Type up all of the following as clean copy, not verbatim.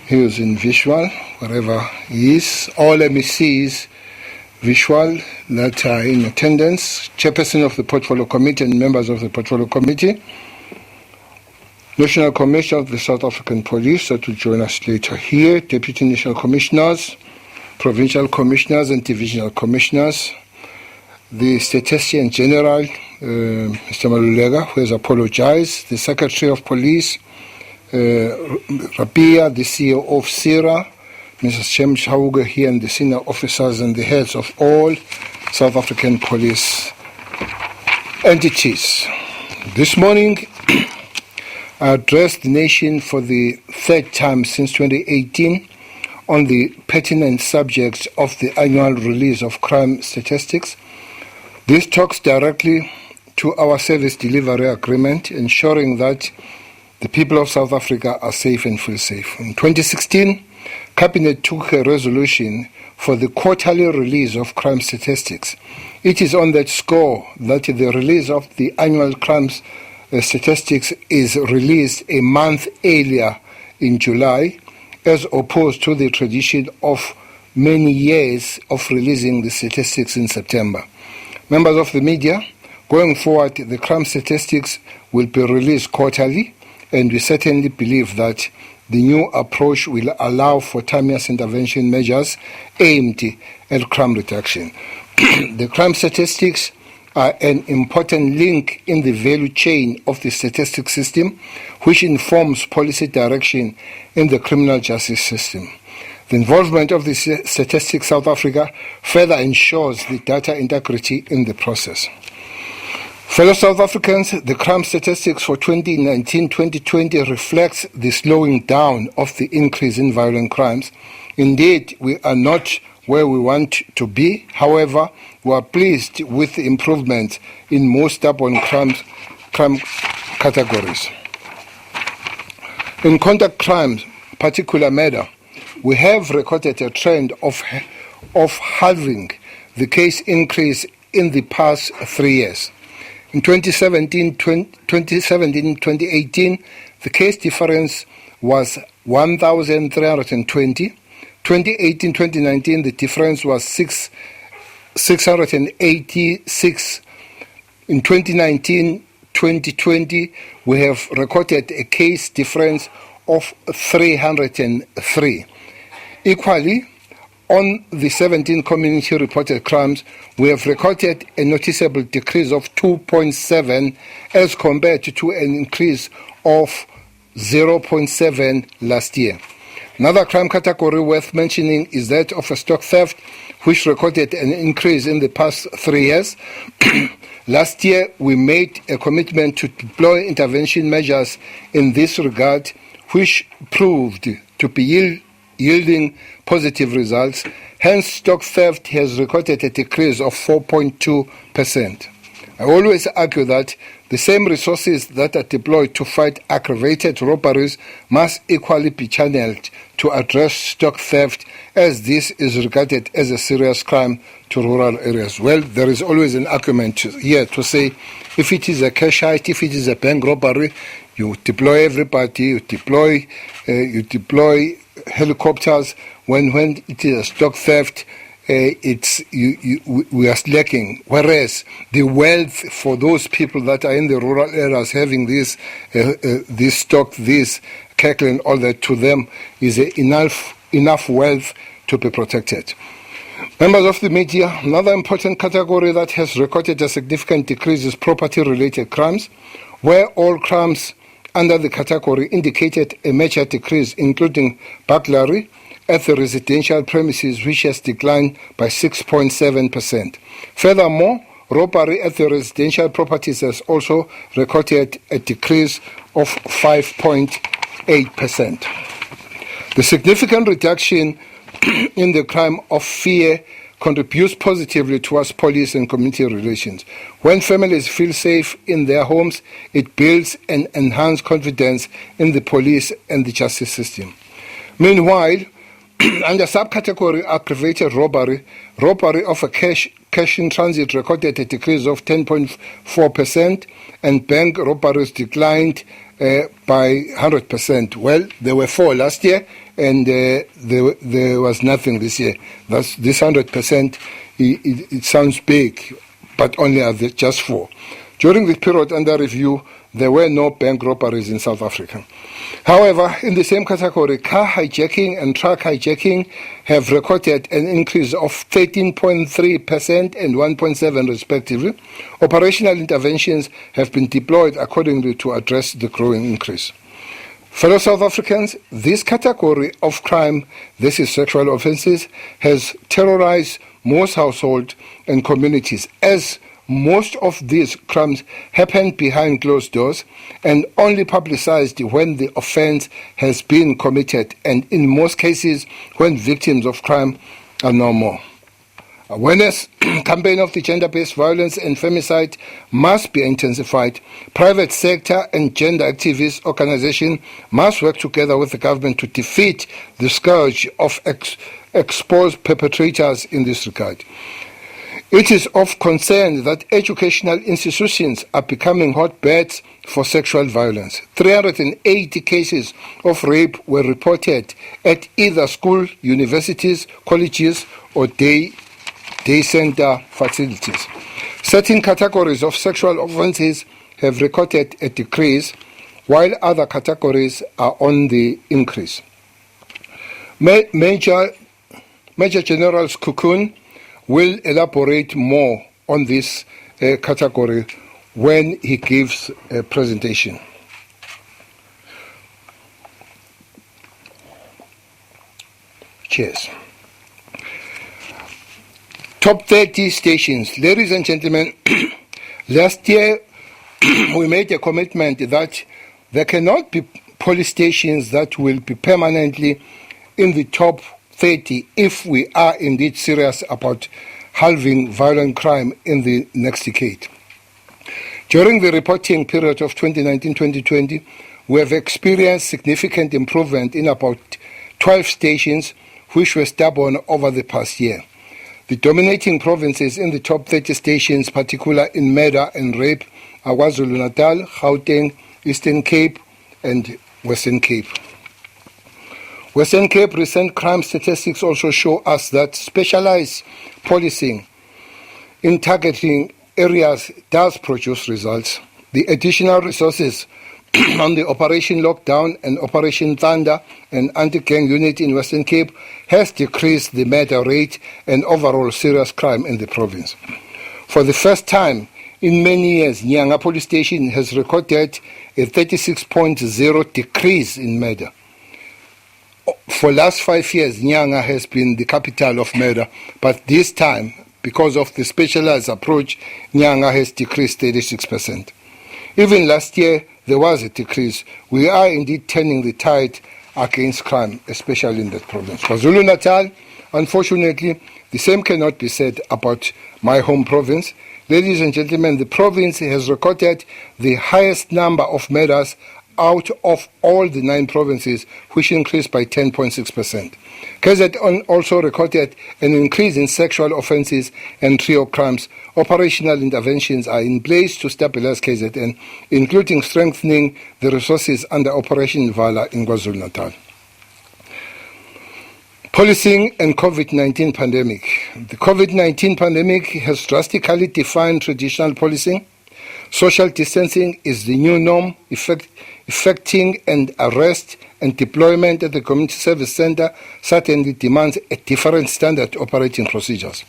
He is in visual, wherever he is. All MECs visual that are in attendance, Chairperson of the Portfolio Committee and members of the Portfolio Committee, National Commissioner of the South African Police that will join us later here, Deputy National Commissioners, Provincial Commissioners and Divisional Commissioners, the Statistician General, Mr. Malulega, who has apologized, the Secretary of Police, Rapia, the CEO of SIRA, Mrs. Shem Shauga here, and the senior officers and the heads of all South African police entities. This morning, I addressed the nation for the third time since 2018 on the pertinent subject of the annual release of crime statistics. This talks directly to our service delivery agreement, ensuring that the people of South Africa are safe and feel safe. In 2016, Cabinet took a resolution for the quarterly release of crime statistics. It is on that score that the release of the annual crime statistics is released a month earlier in July, as opposed to the tradition of many years of releasing the statistics in September. Members of the media, going forward, the crime statistics will be released quarterly, and we certainly believe that the new approach will allow for timeous intervention measures aimed at crime reduction. The crime statistics are an important link in the value chain of the statistics system, which informs policy direction in the criminal justice system. The involvement of the Statistics South Africa further ensures the data integrity in the process. Fellow South Africans, the crime statistics for 2019-2020 reflects the slowing down of the increase in violent crimes. Indeed, we are not where we want to be. However, we are pleased with the improvements in most stubborn crime categories. In contact crimes, particular murder, we have recorded a trend of halving the case increase in the past 3 years. In 2017-2018, the case difference was 1,320. 2018-2019, the difference was 686. In 2019-2020, we have recorded a case difference of 303. Equally, on the 17 community reported crimes, we have recorded a noticeable decrease of 2.7 as compared to an increase of 0.7 last year. Another crime category worth mentioning is that of a stock theft, which recorded an increase in the past 3 years. Last year, we made a commitment to deploy intervention measures in this regard, which proved to be yielding positive results. Hence, stock theft has recorded a decrease of 4.2%. I always argue that the same resources that are deployed to fight aggravated robberies must equally be channeled to address stock theft, as this is regarded as a serious crime to rural areas. Well, there is always an argument here to say if it is a cash heist, if it is a bank robbery, you deploy everybody, you deploy helicopters. When it is a stock theft, we are slacking. Whereas the wealth for those people that are in the rural areas having this stock, this cattle and all that, to them is enough wealth to be protected. Members of the media, another important category that has recorded a significant decrease is property-related crimes, where all crimes under the category indicated a major decrease, including burglary at the residential premises, which has declined by 6.7%. Furthermore, robbery at the residential properties has also recorded a decrease of 5.8%. The significant reduction in the crime of fear contributes positively towards police and community relations. When families feel safe in their homes, it builds and enhances confidence in the police and the justice system. Meanwhile, under subcategory aggravated robbery of a cash in transit recorded a decrease of 10.4%, and bank robberies declined by 100%. Well, there were 4 last year, and there was nothing this year. This 100%, it sounds big, but only are there just 4. During the period under review, there were no bank robberies in South Africa. However, in the same category, car hijacking and truck hijacking have recorded an increase of 13.3% and 1.7% respectively. Operational interventions have been deployed accordingly to address the growing increase. Fellow South Africans, this category of crime, this is sexual offences, has terrorized most households and communities, as most of these crimes happen behind closed doors and only publicized when the offense has been committed, and in most cases when victims of crime are no more. Awareness campaign of the gender-based violence and femicide must be intensified. Private sector and gender activist organizations must work together with the government to defeat the scourge of exposed perpetrators in this regard. It is of concern that educational institutions are becoming hotbeds for sexual violence. 380 cases of rape were reported at either school, universities, colleges, or day center facilities. Certain categories of sexual offences have recorded a decrease, while other categories are on the increase. Major General Cocoon will elaborate more on this category when he gives a presentation. Cheers. Top 30 stations. Ladies and gentlemen, last year we made a commitment that there cannot be police stations that will be permanently in the top 30 if we are indeed serious about halving violent crime in the next decade. During the reporting period of 2019-2020, we have experienced significant improvement in about 12 stations which were stubborn over the past year. The dominating provinces in the top 30 stations, particularly in murder and rape, are KwaZulu-Natal, Gauteng, Eastern Cape, and Western Cape. Western Cape recent crime statistics also show us that specialized policing in targeting areas does produce results. The additional resources on the Operation Lockdown and Operation Thunder and anti-gang unit in Western Cape has decreased the murder rate and overall serious crime in the province. For the first time in many years, Nyanga police station has recorded a 36.0 decrease in murder. For the last 5 years, Nyanga has been the capital of murder, but this time, because of the specialized approach, Nyanga has decreased 36%. Even last year, there was a decrease. We are indeed turning the tide against crime, especially in that province. KwaZulu-Natal, unfortunately, the same cannot be said about my home province. Ladies and gentlemen, the province has recorded the highest number of murders out of all the 9 provinces, which increased by 10.6%. KZN also recorded an increase in sexual offences and trio crimes. Operational interventions are in place to stabilize KZN, including strengthening the resources under Operation Vala in KwaZulu-Natal. Policing and COVID-19 pandemic. The COVID-19 pandemic has drastically defined traditional policing. Social distancing is the new norm, effecting and arrest and deployment at the community service center certainly demands a different standard operating procedures.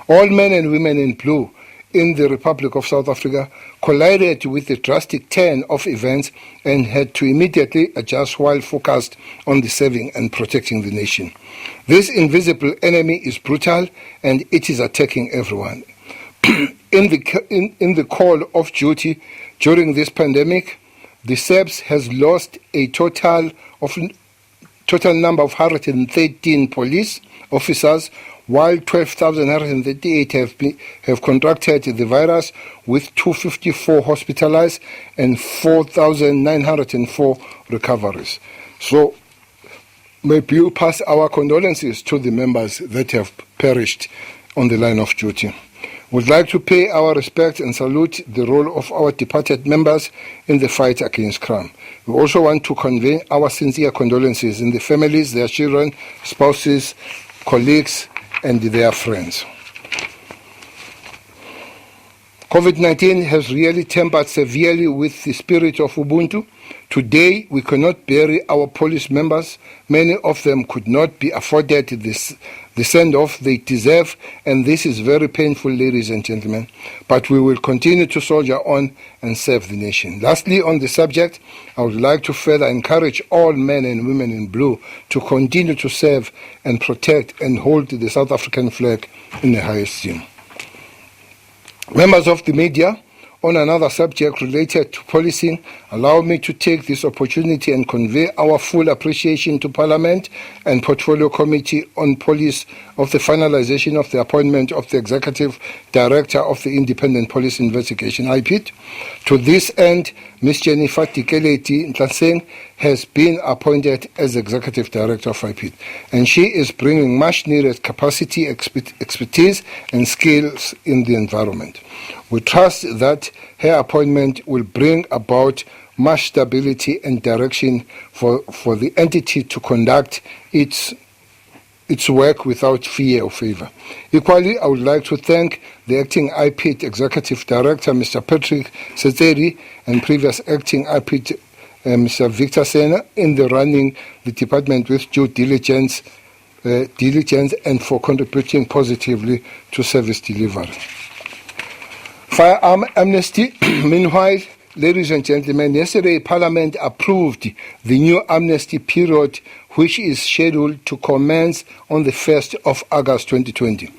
All men and women in blue in the Republic of South Africa collided with the drastic turn of events and had to immediately adjust while focused on the saving and protecting the nation. This invisible enemy is brutal and it is attacking everyone. In the call of duty during this pandemic, the SABC has lost a total number of 113 police officers, while 12,138 have contracted the virus, with 254 hospitalized and 4,904 recoveries. So, may you pass our condolences to the members that have perished on the line of duty. We'd like to pay our respect and salute the role of our departed members in the fight against crime. We also want to convey our sincere condolences in the families, their children, spouses, colleagues, and their friends. COVID-19 has really tempered severely with the spirit of Ubuntu. Today, we cannot bury our police members. Many of them could not be afforded the send-off they deserve, and this is very painful, ladies and gentlemen. But we will continue to soldier on and serve the nation. Lastly, on the subject, I would like to further encourage all men and women in blue to continue to serve and protect and hold the South African flag in the highest esteem. Members of the media, on another subject related to policing, allow me to take this opportunity and convey our full appreciation to Parliament and Portfolio Committee on Police of the finalization of the appointment of the Executive Director of the Independent Police Investigation, IPID. To this end, Ms. Jennifer Tikeleti has been appointed as Executive Director of IPID, and she is bringing much-needed capacity, expertise, and skills in the environment. We trust that her appointment will bring about much stability and direction for the entity to conduct its work without fear or favor. Equally, I would like to thank the acting IPID Executive Director, Mr. Patrick Seteri, and previous acting IPID, Mr. Victor Sena, in the running the department with due diligence and for contributing positively to service delivery. Firearm amnesty. Meanwhile, ladies and gentlemen, yesterday Parliament approved the new amnesty period, which is scheduled to commence on the 1st of August 2020.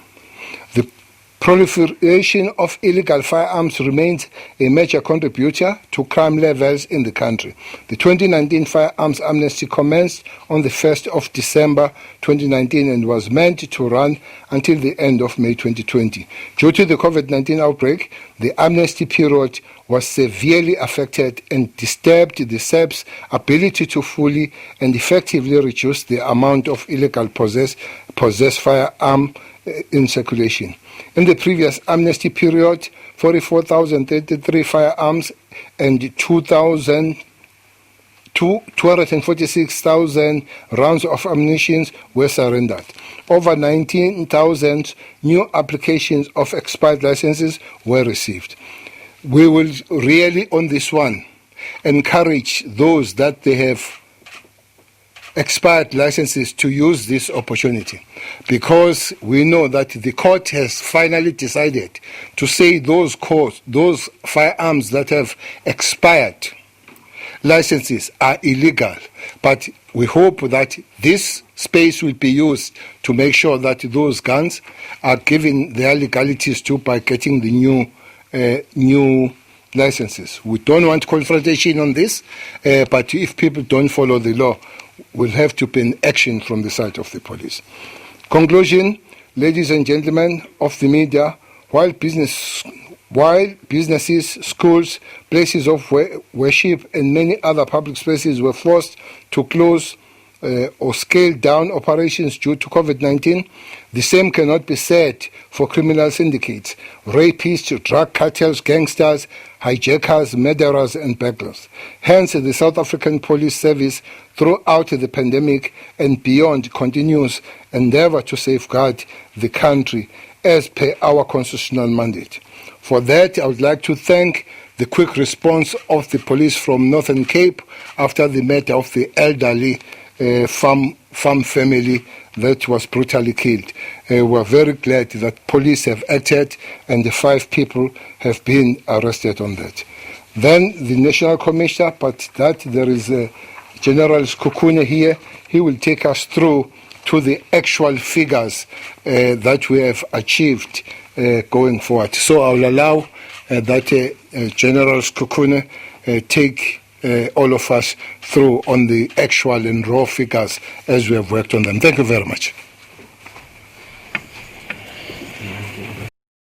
The proliferation of illegal firearms remains a major contributor to crime levels in the country. The 2019 firearms amnesty commenced on the 1st of December 2019 and was meant to run until the end of May 2020. Due to the COVID-19 outbreak, the amnesty period was severely affected and disturbed the SABC's ability to fully and effectively reduce the amount of illegal possessed firearm in circulation. In the previous amnesty period, 44,033 firearms and 246,000 rounds of ammunition were surrendered. Over 19,000 new applications of expired licenses were received. We will really, on this one, encourage those that they have expired licenses to use this opportunity, because we know that the court has finally decided to say those firearms that have expired licenses are illegal. But we hope that this space will be used to make sure that those guns are given their legalities too by getting the new licenses. We don't want confrontation on this, but if people don't follow the law, will have to be in action from the side of the police. Conclusion, ladies and gentlemen of the media, while businesses, schools, places of worship, and many other public spaces were forced to close or scale down operations due to COVID-19, the same cannot be said for criminal syndicates, rapists, drug cartels, gangsters, hijackers, murderers, and burglars. Hence, the South African Police Service, throughout the pandemic and beyond, continues endeavor to safeguard the country as per our constitutional mandate. For that, I would like to thank the quick response of the police from Northern Cape after the murder of the elderly farm family that was brutally killed. We're very glad that police have acted and the 5 people have been arrested on that. Then the National Commissioner, but that there is General Skukune here, he will take us through to the actual figures that we have achieved going forward. So I'll allow that General Skukune take all of us through on the actual and raw figures as we have worked on them. Thank you very much.